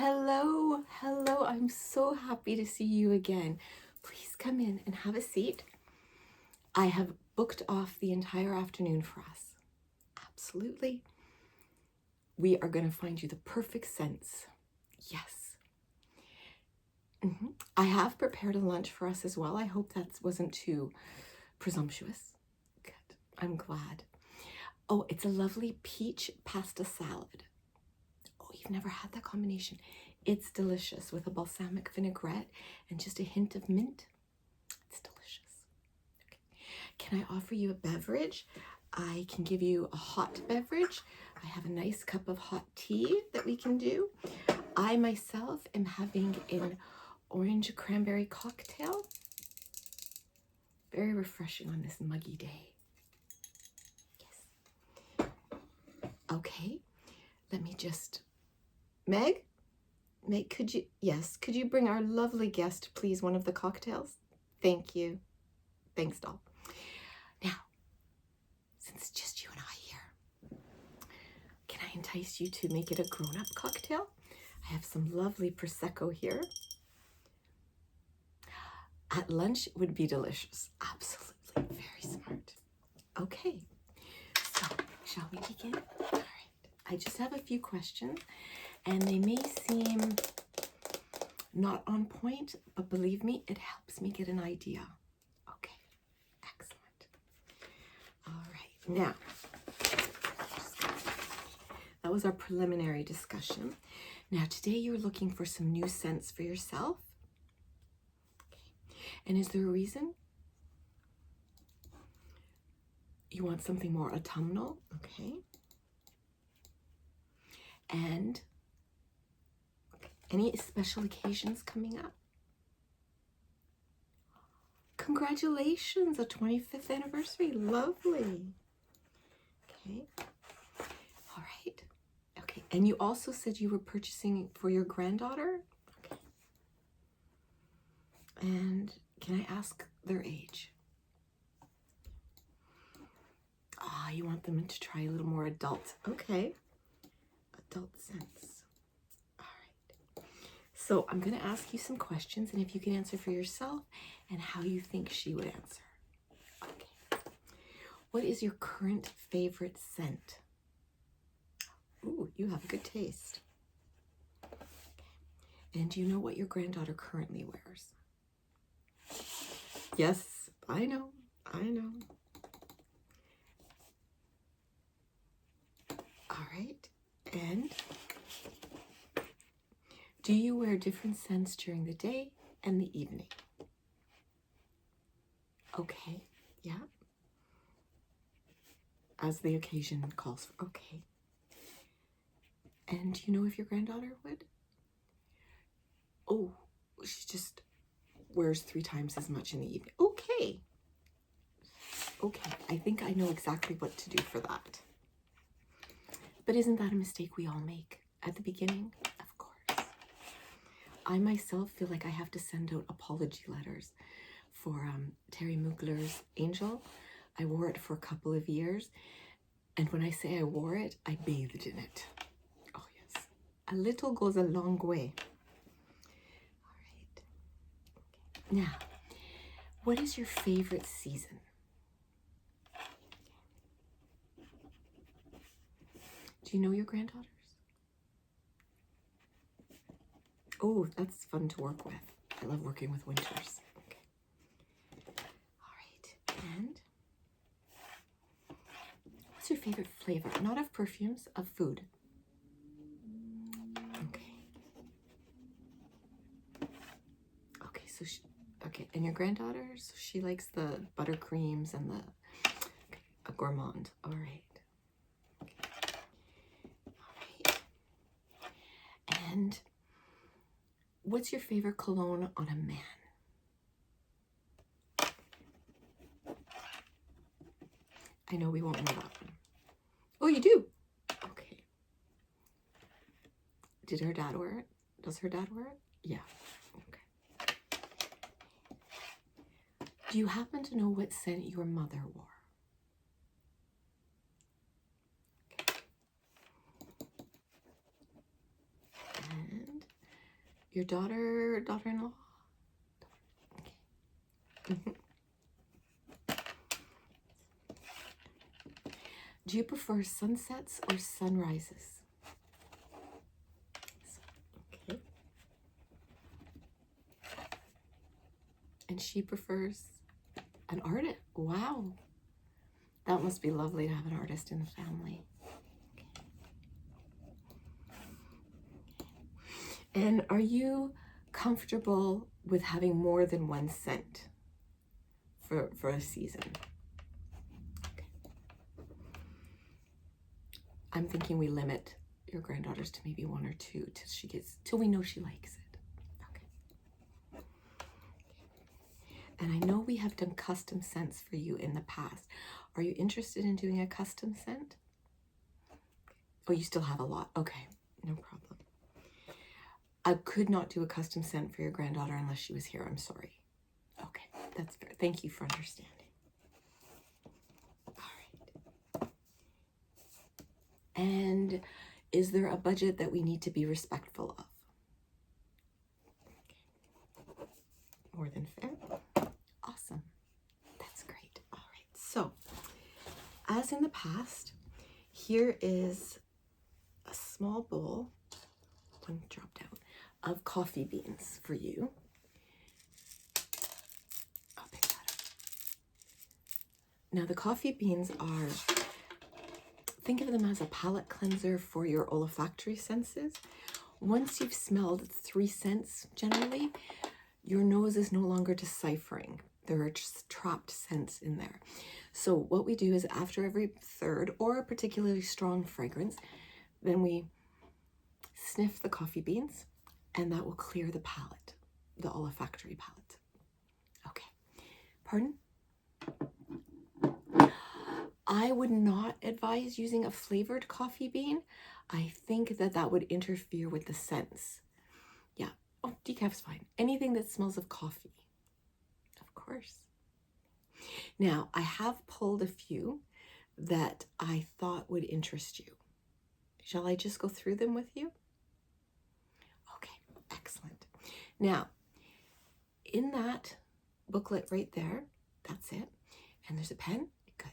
Hello, hello. I'm so happy to see you again. Please come in and have a seat. I have booked off the entire afternoon for us. Absolutely. We are going to find you the perfect scents. Yes. I have prepared a lunch for us as well. I hope that wasn't too presumptuous. Good. I'm glad. Oh, it's a lovely peach pasta salad. Oh, you've never had that combination. It's delicious with a balsamic vinaigrette and just a hint of mint. It's delicious. Okay. Can I offer you a beverage? I can give you a hot beverage. I have a nice cup of hot tea that we can do. I myself am having an orange cranberry cocktail. Very refreshing on this muggy day. Yes. Okay, let me just... Meg, could you bring our lovely guest, please, one of the cocktails? Thank you. Thanks, doll. Now, since it's just you and I here, can I entice you to make it a grown-up cocktail? I have some lovely Prosecco here. At lunch, it would be delicious. Absolutely. Very smart. Okay. So, shall we begin? All right. I just have a few questions, and they may seem not on point, but believe me, it helps me get an idea. Okay. Excellent. All right. Now, that was our preliminary discussion. Now, today you're looking for some new scents for yourself. And is there a reason? You want something more autumnal? Okay. And any special occasions coming up? Congratulations, a 25th anniversary. Lovely. Okay. All right. Okay. And you also said you were purchasing for your granddaughter? Okay. And can I ask their age? Ah, you want them to try a little more adult. Okay. Adult scents. All right. So I'm going to ask you some questions, and if you can answer for yourself and how you think she would answer. Okay. What is your current favorite scent? Ooh, you have good taste. Okay. And do you know what your granddaughter currently wears? Yes, I know. All right. And do you wear different scents during the day and the evening? Okay. Yeah. As the occasion calls for. Okay. And do you know if your granddaughter would? Oh, she just wears 3 times as much in the evening. Okay. Okay, I think I know exactly what to do for that. But isn't that a mistake we all make at the beginning? Of course. I myself feel like I have to send out apology letters for Terry Mugler's Angel. I wore it for a couple of years, and when I say I wore it, I bathed in it. Oh yes, a little goes a long way. All right. Okay. Now, what is your favorite season? Do you know your granddaughters? Oh, that's fun to work with. I love working with winters. Okay. All right. And what's your favorite flavor? Not of perfumes, of food. Okay. Okay, so and your granddaughter, so she likes the buttercreams and the a gourmand. All right. And what's your favorite cologne on a man? I know we won't know that one. Oh, you do? Okay. Did her dad wear it? Does her dad wear it? Yeah. Okay. Do you happen to know what scent your mother wore? Okay. And Your daughter-in-law? Okay. Do you prefer sunsets or sunrises? Okay. And she prefers an artist. Wow. That must be lovely to have an artist in the family. Okay. And are you comfortable with having more than one scent for a season? Okay. I'm thinking we limit your granddaughters to maybe 1 or 2 till we know she likes it. Okay. And I know we have done custom scents for you in the past. Are you interested in doing a custom scent? Oh, you still have a lot. Okay, no problem. I could not do a custom scent for your granddaughter unless she was here. I'm sorry. Okay, that's fair. Thank you for understanding. All right. And is there a budget that we need to be respectful of? Okay. More than fair. Awesome. That's great. All right. So, as in the past, here is a small bowl, one drop down, of coffee beans for you. I'll pick that up. Now the coffee beans are, think of them as a palate cleanser for your olfactory senses. Once you've smelled 3 scents, generally, your nose is no longer deciphering. There are just trapped scents in there. So what we do is after every 3rd or a particularly strong fragrance, then we sniff the coffee beans, and that will clear the palate, the olfactory palate. Okay. Pardon? I would not advise using a flavored coffee bean. I think that would interfere with the scents. Yeah. Oh, decaf's fine. Anything that smells of coffee. Of course. Now, I have pulled a few that I thought would interest you. Shall I just go through them with you? Okay, excellent. Now, in that booklet right there, that's it. And there's a pen. Good.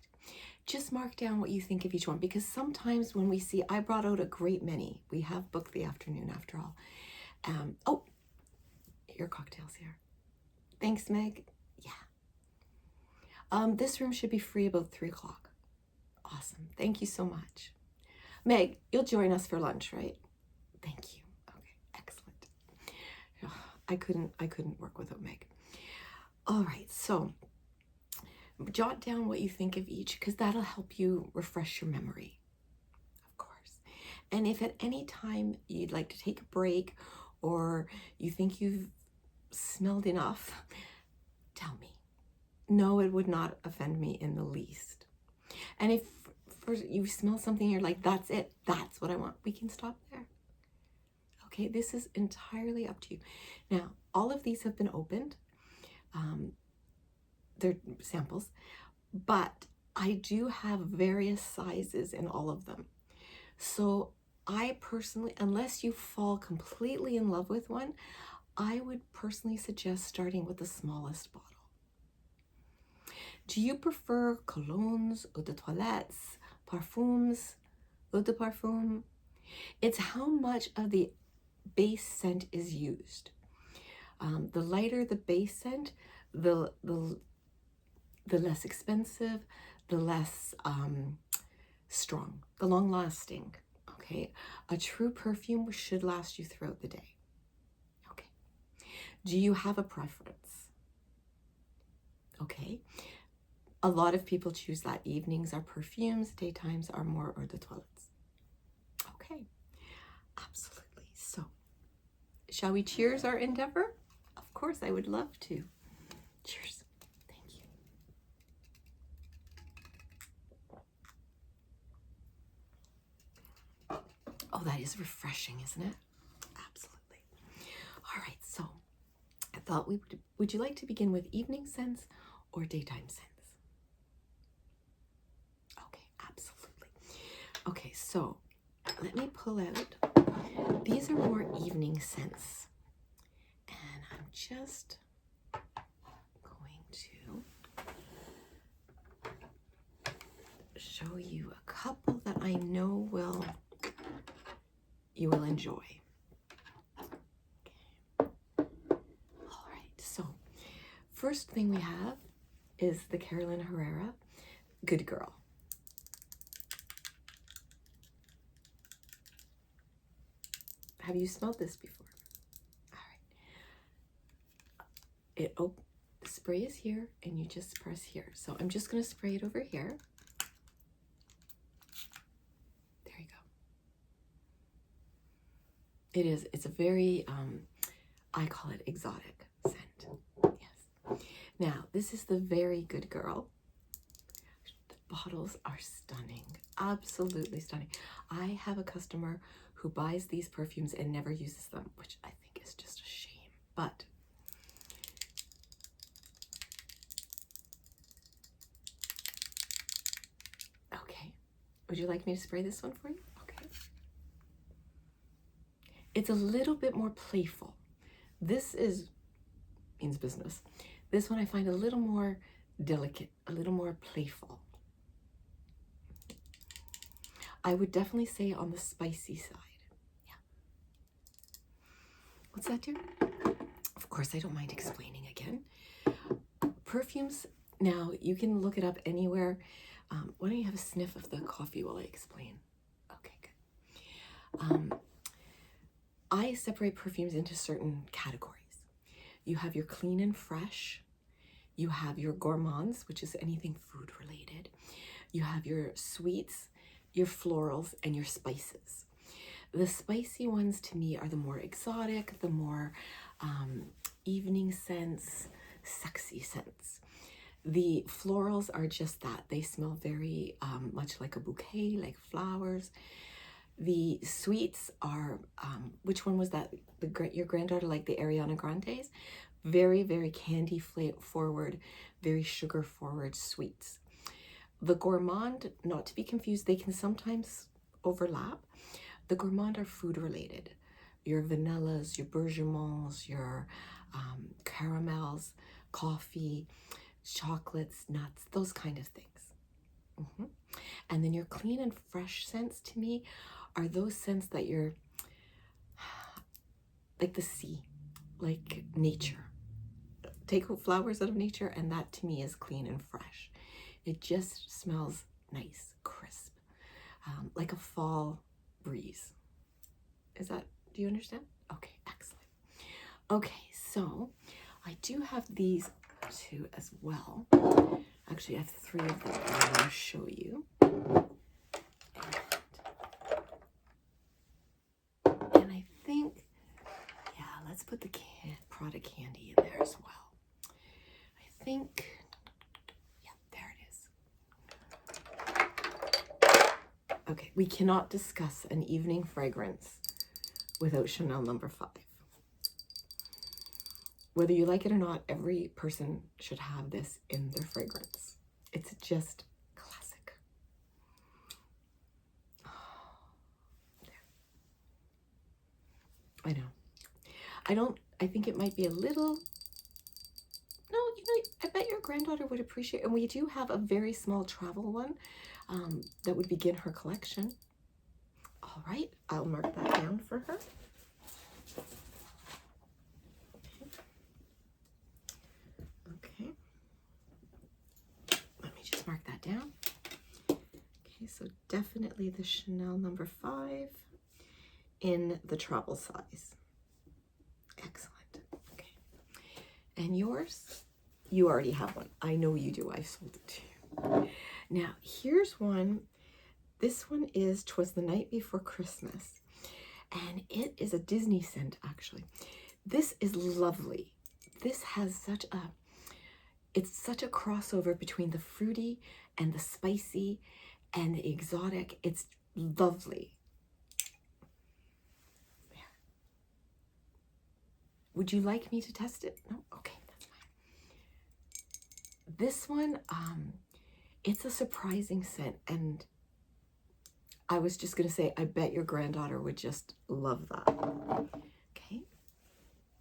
Just mark down what you think of each one, because sometimes when we see, I brought out a great many. We have booked the afternoon after all. Oh, your cocktail's here. Thanks, Meg. Yeah. This room should be free about 3 o'clock. Awesome. Thank you so much. Meg, you'll join us for lunch, right? Thank you. Okay, excellent. I couldn't work without Meg. All right, so jot down what you think of each, because that'll help you refresh your memory, of course. And if at any time you'd like to take a break or you think you've smelled enough, tell me. No, it would not offend me in the least. And if you smell something, you're like, that's it, that's what I want, we can stop there. Okay, this is entirely up to you. Now, all of these have been opened. They're samples, but I do have various sizes in all of them. So I personally, unless you fall completely in love with one, I would personally suggest starting with the smallest bottle. Do you prefer colognes, eau de toilettes, parfums, eau de parfum? It's how much of the base scent is used. The lighter the base scent, the less expensive, the less strong, the long lasting. Okay, a true perfume should last you throughout the day. Okay, do you have a preference? Okay, a lot of people choose that evenings are perfumes, daytimes are more eau de toilettes. Okay, absolutely. So, shall we cheers our endeavor? Of course, I would love to. Cheers. Thank you. Oh, that is refreshing, isn't it? Absolutely. All right, so I thought would you like to begin with evening scents or daytime scents? Okay, absolutely. Okay, so let me pull out. These are more evening scents. just going to show you a couple that I know you will enjoy. Okay. All right, so first thing we have is the Carolina Herrera Good Girl. Have you smelled this before? All right. The spray is here, and you just press here. So I'm just going to spray it over here. There you go. It's a very, I call it exotic scent. Yes. Now, this is the Very Good Girl. The bottles are stunning, absolutely stunning. I have a customer who buys these perfumes and never uses them, which I think is just a shame. But okay, would you like me to spray this one for you? Okay. It's a little bit more playful. This means business. This one I find a little more delicate, a little more playful. I would definitely say on the spicy side. Yeah. What's that do? Of course, I don't mind explaining again. Perfumes, now you can look it up anywhere. Why don't you have a sniff of the coffee while I explain? Okay, good. I separate perfumes into certain categories. You have your clean and fresh. You have your gourmands, which is anything food related. You have your sweets, your florals, and your spices. The spicy ones to me are the more exotic, the more evening scents, sexy scents. The florals are just that. They smell very much like a bouquet, like flowers. The sweets are, which one was that? Your granddaughter liked the Ariana Grandes? Very, very candy forward, very sugar forward sweets. The gourmand, not to be confused, they can sometimes overlap. The gourmand are food related. Your vanillas, your bergamons, your caramels, coffee, chocolates, nuts, those kind of things. And then your clean and fresh scents to me are those scents that you're like the sea, like nature. Take flowers out of nature, and that to me is clean and fresh. It just smells nice, crisp, like a fall breeze. Do you understand? Okay, excellent. Okay, so I do have these two as well. Actually, I have 3 of them I want to show you. And I think, yeah, let's put the Prada candy in there as well. I think, yeah, there it is. Okay, we cannot discuss an evening fragrance without Chanel No. 5. Whether you like it or not, every person should have this in their fragrance. It's just classic. Oh, I know. I think it might be a little, no, you know, I bet your granddaughter would appreciate, and we do have a very small travel one that would begin her collection. All right, I'll mark that down for her. Okay. Let me just mark that down. Okay, so definitely the Chanel No. 5 in the travel size. Excellent. Okay. And yours? You already have one. I know you do. I sold it to you. Now, here's one. This one is 'Twas the Night Before Christmas. And it is a Disney scent, actually. This is lovely. This has it's such a crossover between the fruity and the spicy and the exotic. It's lovely. Would you like me to test it? No? Okay, that's fine. This one, it's a surprising scent, and I was just going to say, I bet your granddaughter would just love that. Okay,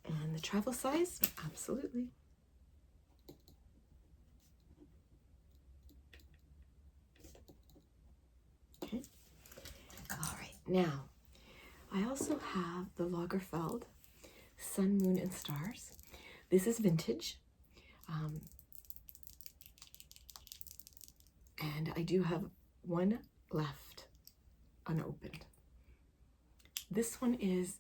and the travel size? Absolutely. Okay. All right. Now, I also have the Lagerfeld Sun, Moon, and Stars. This is vintage. And I do have one left unopened. This one is,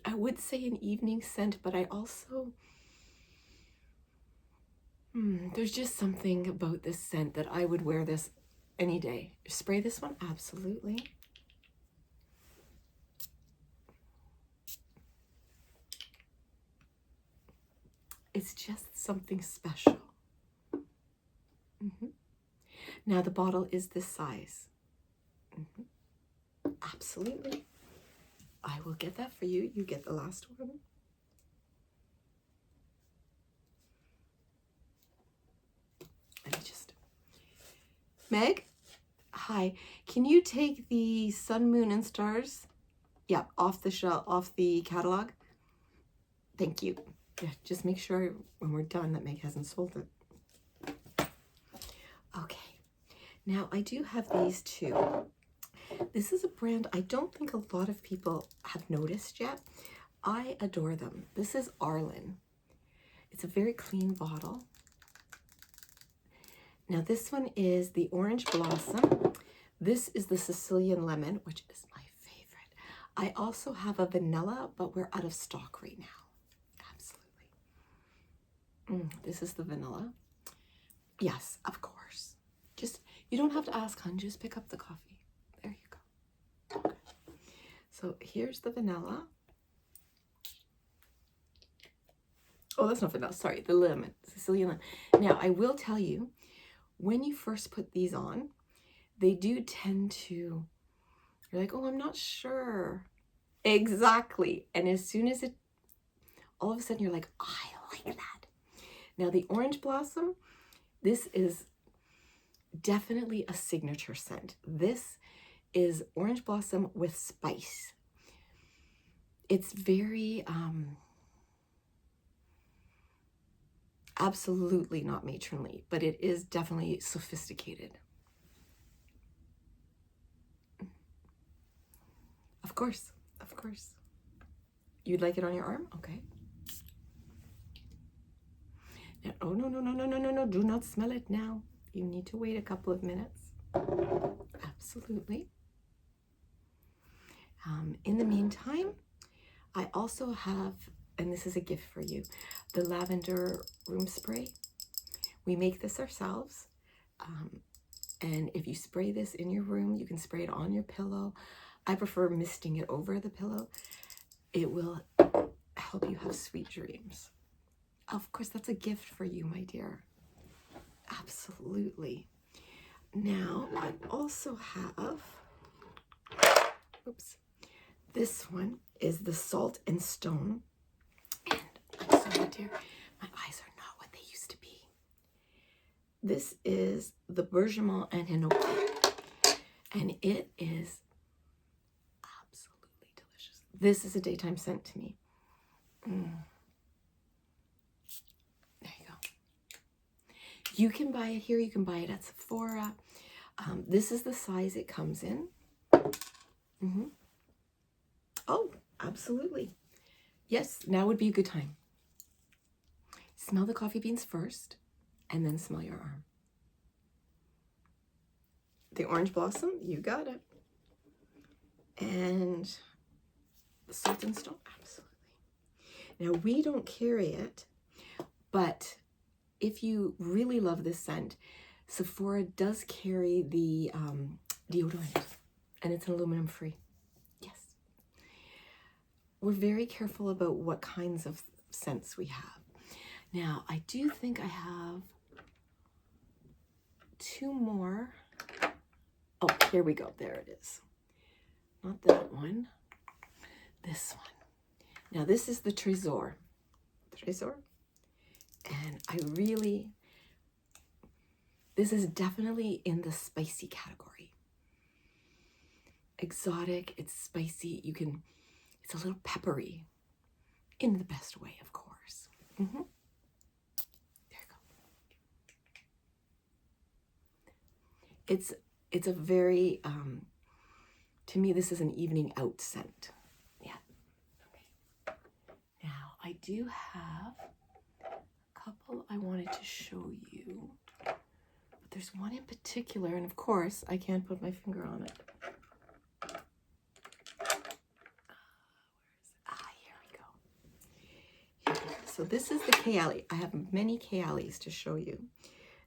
I would say, an evening scent, but I also, there's just something about this scent that I would wear this any day. Spray this one? Absolutely. It's just something special. Now the bottle is this size. Absolutely. I will get that for you. You get the last one. Let me just... Meg? Hi. Can you take the Sun, Moon, and Stars? Yeah, off the shelf, off the catalog. Thank you. Yeah, just make sure when we're done that Meg hasn't sold it. Okay. Now I do have these two. This is a brand I don't think a lot of people have noticed yet. I adore them. This is Arlen. It's a very clean bottle. Now this one is the Orange Blossom. This is the Sicilian Lemon, which is my favorite. I also have a vanilla, but we're out of stock right now. Absolutely. This is the vanilla. Yes, of course. Just, you don't have to ask, hon. Just pick up the coffee. There you go. Okay. So here's the vanilla. Oh, that's not vanilla. Sorry, the lemon, Sicilian lemon. Now, I will tell you, when you first put these on, they do tend to, you're like, oh, I'm not sure. Exactly. And as soon as it, all of a sudden you're like, oh, I like that. Now, the Orange Blossom, this is definitely a signature scent. This is Orange Blossom with spice. It's very, absolutely not matronly, but it is definitely sophisticated. Of course, of course. You'd like it on your arm? Okay. Now, oh, no, do not smell it now. You need to wait a couple of minutes. Absolutely. In the meantime, I also have, and this is a gift for you, the lavender room spray. We make this ourselves. And if you spray this in your room, you can spray it on your pillow. I prefer misting it over the pillow. It will help you have sweet dreams. Of course, that's a gift for you, my dear. Absolutely. Now, I also have, oops, this one is the Salt and Stone. And I'm sorry, dear, my eyes are not what they used to be. This is the Bergamot and Hinoki, and it is absolutely delicious. This is a daytime scent to me. There you go. You can buy it here. You can buy it at Sephora. This is the size it comes in. Oh, absolutely. Yes, now would be a good time. Smell the coffee beans first, and then smell your arm. The Orange Blossom, you got it. And the Salt and Stone, absolutely. Now, we don't carry it, but if you really love this scent, Sephora does carry the deodorant, and it's an aluminum free. Yes. We're very careful about what kinds of scents we have. Now, I do think I have two more. Oh, here we go. There it is. Not that one. This one. Now, this is the Trésor. Trésor. And I really, this is definitely in the spicy category. Exotic, it's spicy. You can, it's a little peppery. in the best way, of course. There you go. It's a very, to me, this is an evening out scent. Yeah. Okay. Now, I do have a couple I wanted to show you. But there's one in particular, and of course, I can't put my finger on it. So this is the Kayali. I have many Kayalis to show you.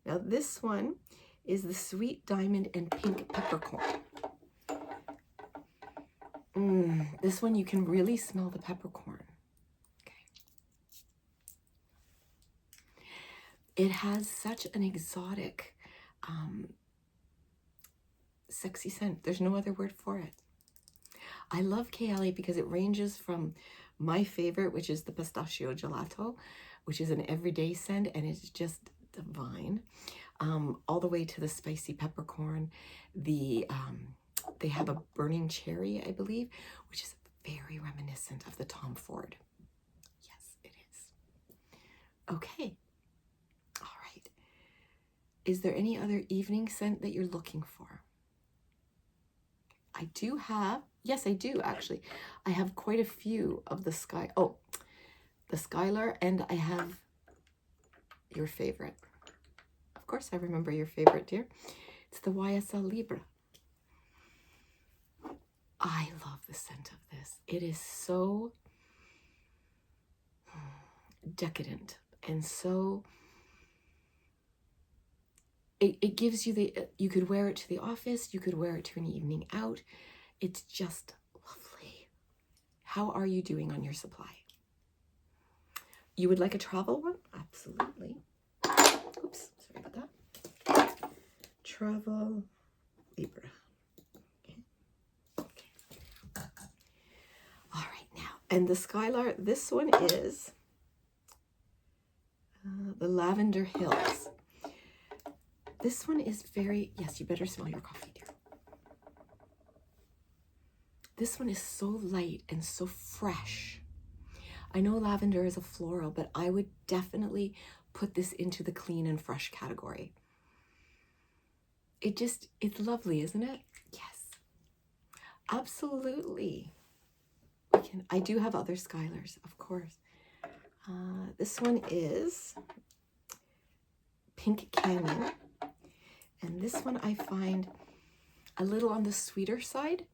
Now this one is the Sweet Diamond and Pink Peppercorn. This one you can really smell the peppercorn. Okay. It has such an exotic, sexy scent. There's no other word for it. I love Kayali because it ranges from my favorite, which is the pistachio gelato, which is an everyday scent and it's just divine, all the way to the spicy peppercorn. They have a burning cherry, I believe, which is very reminiscent of the Tom Ford. Yes, it is. Okay. All right. Is there any other evening scent that you're looking for? I do have, yes, I do actually. I have quite a few of the the Skylar, and I have your favorite. Of course, I remember your favorite, dear. It's the YSL Libre. I love the scent of this. It is so decadent and so, it gives you you could wear it to the office, you could wear it to an evening out. It's just lovely. How are you doing on your supply? You would like a travel one? Absolutely. Oops, sorry about that. Travel Libre. Okay. All right, now, and the Skylar, this one is the Lavender Hills. This one is very, yes, you better smell your coffee, dear. This one is so light and so fresh. I know lavender is a floral, but I would definitely put this into the clean and fresh category. It's lovely, isn't it? Yes, absolutely. I do have other Skylars, of course. This one is Pink Canyon. And this one I find a little on the sweeter side.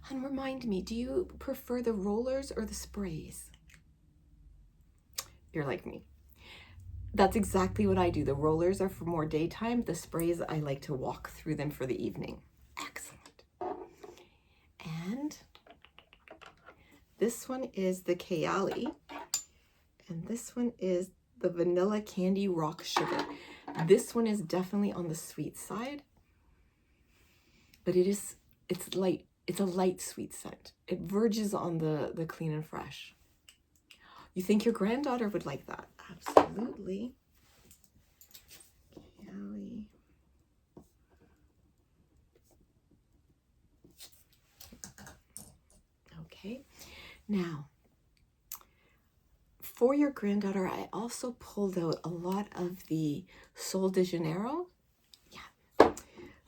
And remind me, do you prefer the rollers or the sprays? You're like me. That's exactly what I do. The rollers are for more daytime. The sprays, I like to walk through them for the evening. Excellent. And this one is the Kayali. And this one is the Vanilla Candy Rock Sugar. This one is definitely on the sweet side, but it's light. It's a light sweet scent. It verges on the clean and fresh. You think your granddaughter would like that? Absolutely. Kayali. Okay, now, for your granddaughter, I also pulled out a lot of the Sol de Janeiro. Yeah,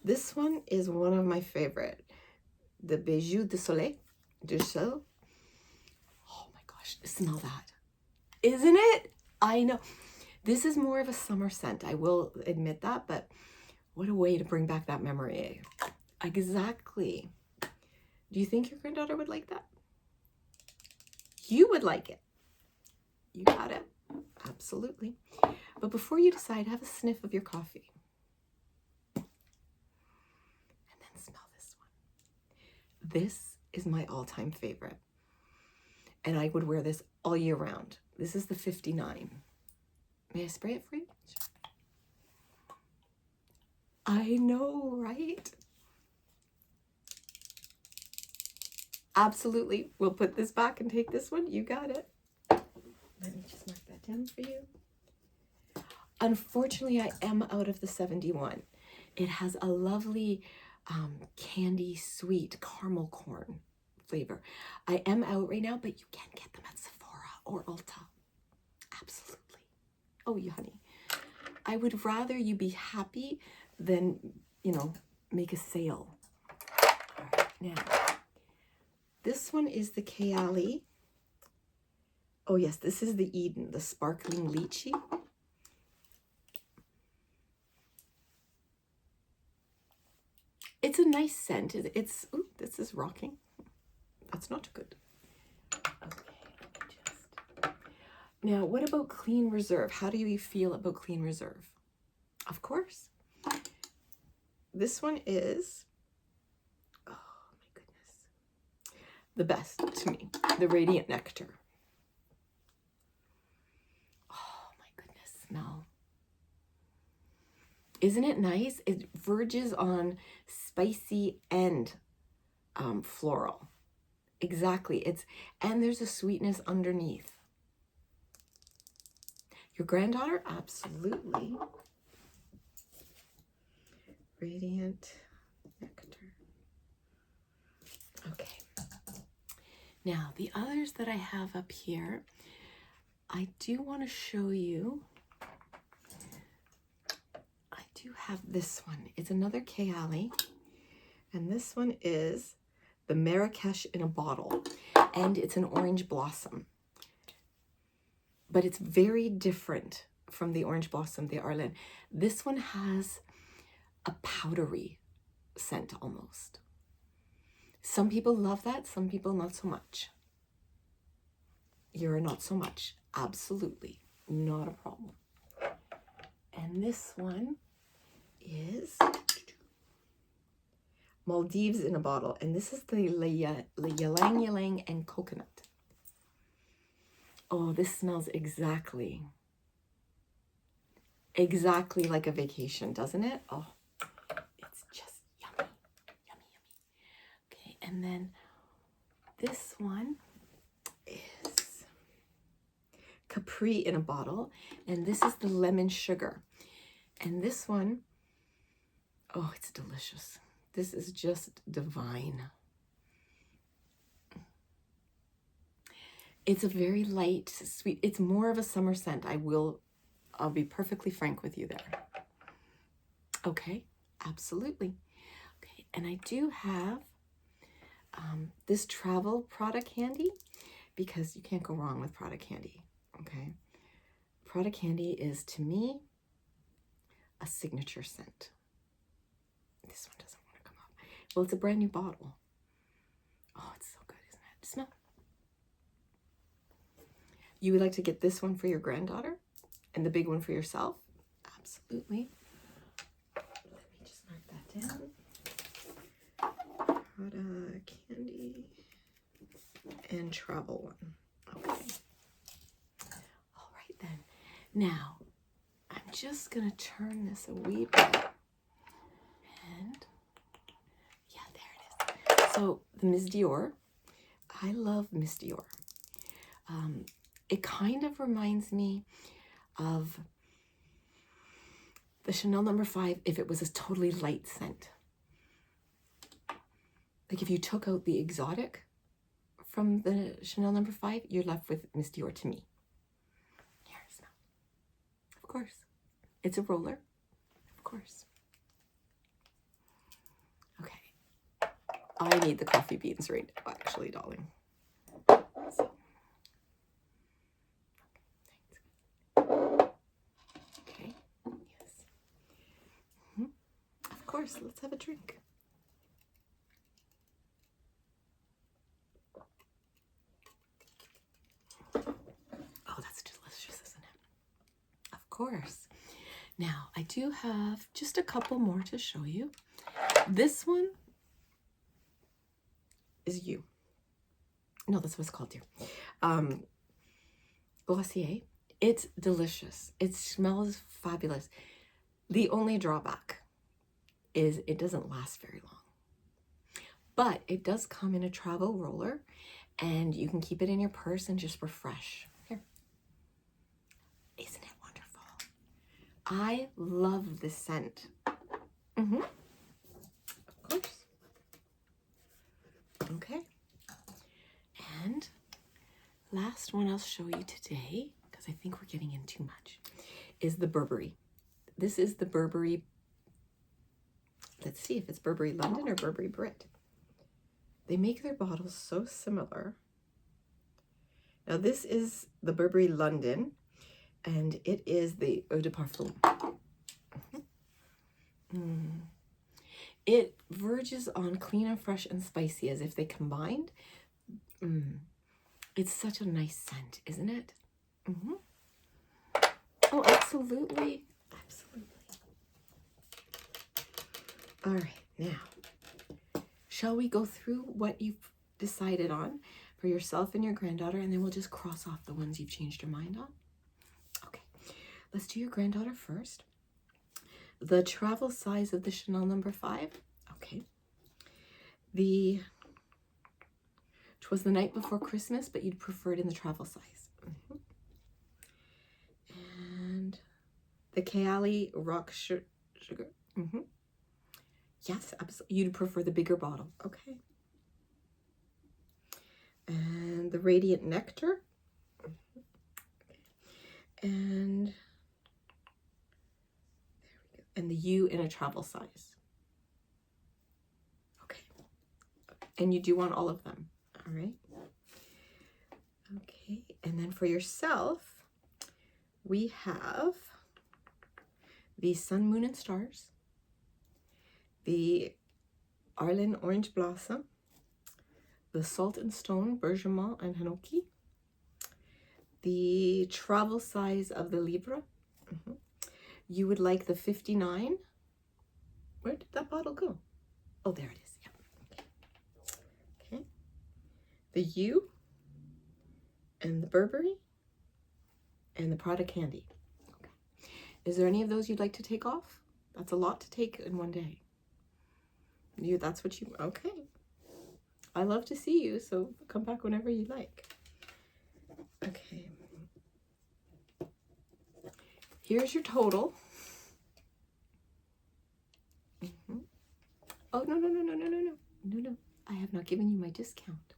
this one is one of my favorite. The Bijou de Soleil, du Sol. Oh my gosh, smell that. Isn't it? I know. This is more of a summer scent, I will admit that, but what a way to bring back that memory. Exactly. Do you think your granddaughter would like that? You would like it. You got it. Absolutely. But before you decide, have a sniff of your coffee. And then smell this one. This is my all-time favorite. And I would wear this all year round. This is the 59. May I spray it for you? Sure. I know, right? Absolutely. We'll put this back and take this one. You got it. Let me just mark that down for you. Unfortunately, I am out of the 71. It has a lovely candy sweet caramel corn flavor. I am out right now, but you can get them at Sephora or Ulta. Absolutely. Oh, you honey. I would rather you be happy than, you know, make a sale. All right, now, this one is the Kayali. Oh yes, this is the Eden, the sparkling lychee. It's a nice scent. It's ooh, this is rocking. That's not good. Okay, now, what about Clean Reserve? How do you feel about Clean Reserve? Of course. This one is, oh my goodness, the best to me, the Radiant Nectar. Oh my goodness, smell. Isn't it nice? It verges on spicy and floral. Exactly. And there's a sweetness underneath. Your granddaughter? Absolutely. Radiant Nectar. Okay. Now, the others that I have up here, I do want to show you. I do have this one. It's another Kayali. And this one is the Marrakesh in a bottle. And it's an orange blossom. But it's very different from the orange blossom, the Arlene. This one has a powdery scent almost. Some people love that, some people not so much. You're not so much. Absolutely. Not a problem. And this one is Maldives in a bottle. And this is the Ylang Ylang and Coconut. Oh, this smells exactly like a vacation, doesn't it? Oh, it's just yummy, yummy, yummy. Okay, and then this one is Capri in a bottle, and this is the Lemon Sugar. And this one, oh, it's delicious. This is just divine. It's a very light, sweet, it's more of a summer scent. I'll be perfectly frank with you there. Okay, absolutely. Okay, and I do have this travel Prada candy, because you can't go wrong with Prada candy, okay? Prada candy is, to me, a signature scent. This one doesn't want to come up. Well, it's a brand new bottle. Oh, it's so good, isn't it? Smell. You would like to get this one for your granddaughter and the big one for yourself? Absolutely. Let me just mark that down. Prada candy and travel one. Okay. All right then. Now, I'm just going to turn this a wee bit. And yeah, there it is. So the Miss Dior. I love Miss Dior. It kind of reminds me of the Chanel No. 5 if it was a totally light scent. Like if you took out the exotic from the Chanel No. 5, you're left with Miss Dior to me. Here, smell. Of course. It's a roller. Of course. Okay. I need the coffee beans right now, actually, darling. So. Okay, yes. Of course, let's have a drink. Oh, that's delicious, isn't it? Of course. Now, I do have just a couple more to show you. This one is you. No, that's what it's called here. Glossier. It's delicious. It smells fabulous. The only drawback is it doesn't last very long. But it does come in a travel roller, and you can keep it in your purse and just refresh. Here. Isn't it wonderful? I love this scent. Of course. Okay. last one I'll show you today, because I think we're getting in too much, is the Burberry. This is the Burberry. Let's see if it's Burberry London or Burberry Brit. They make their bottles so similar. Now this is the Burberry London, and it is the Eau de Parfum. It verges on clean and fresh and spicy as if they combined. It's such a nice scent, isn't it? Oh, absolutely. Absolutely. All right, now, shall we go through what you've decided on for yourself and your granddaughter, and then we'll just cross off the ones you've changed your mind on? Okay, let's do your granddaughter first. The travel size of the Chanel No. 5. Okay. Which was the night before Christmas, but you'd prefer it in the travel size. And the Kayali Rock Sugar. Yes, absolutely. You'd prefer the bigger bottle. Okay. And the Radiant Nectar. And the U in a travel size. Okay. And you do want all of them. All right. Okay. And then for yourself, we have the Sun, Moon, and Stars, the Arlen Orange Blossom, the Salt and Stone Bergamot and Hinoki, the travel size of the Libra. You would like the 59. Where did that bottle go? Oh, there it is. Yeah. Okay. The U and the Burberry and the Prada Candy. Okay. Is there any of those you'd like to take off? That's a lot to take in one day. That's what you, okay. I love to see you, so come back whenever you like. Okay. Here's your total. Oh, no. I have not given you my discount.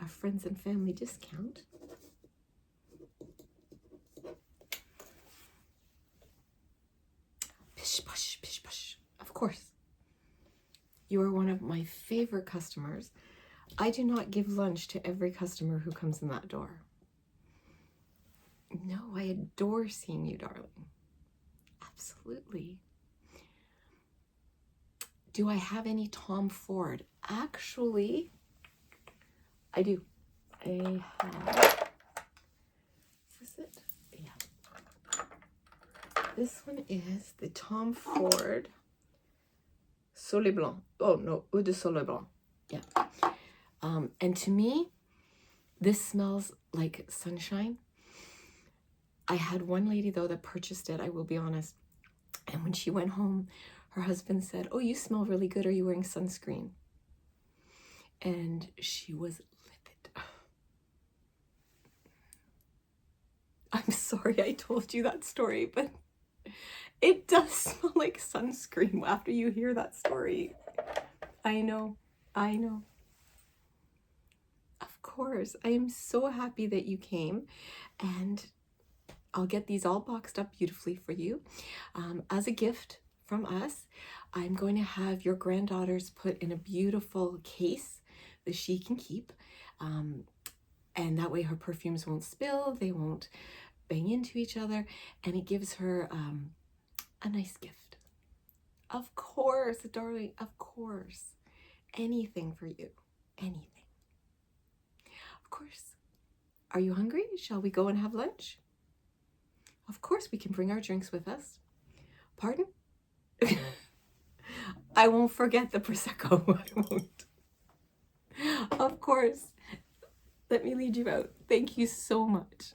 Our friends and family discount. Pish, push, pish, push. Of course. You are one of my favorite customers. I do not give lunch to every customer who comes in that door. No, I adore seeing you, darling. Absolutely. Do I have any Tom Ford? Actually, I do. I have. Is this it? Yeah. This one is the Tom Ford Soleil Blanc. Oh, no, Eau de Soleil Blanc. Yeah. And to me, this smells like sunshine. I had one lady, though, that purchased it, I will be honest. And when she went home, her husband said, "Oh, you smell really good. Are you wearing sunscreen?" And she was livid. I'm sorry I told you that story, but it does smell like sunscreen after you hear that story. I know. Of course. I am so happy that you came, and I'll get these all boxed up beautifully for you. As a gift from us, I'm going to have your granddaughters put in a beautiful case that she can keep. And that way her perfumes won't spill, they won't bang into each other, and it gives her a nice gift. Of course, darling, of course. Anything for you, anything. Of course. Are you hungry? Shall we go and have lunch? Of course, we can bring our drinks with us. Pardon? I won't forget the Prosecco. I won't. Of course. Let me lead you out. Thank you so much.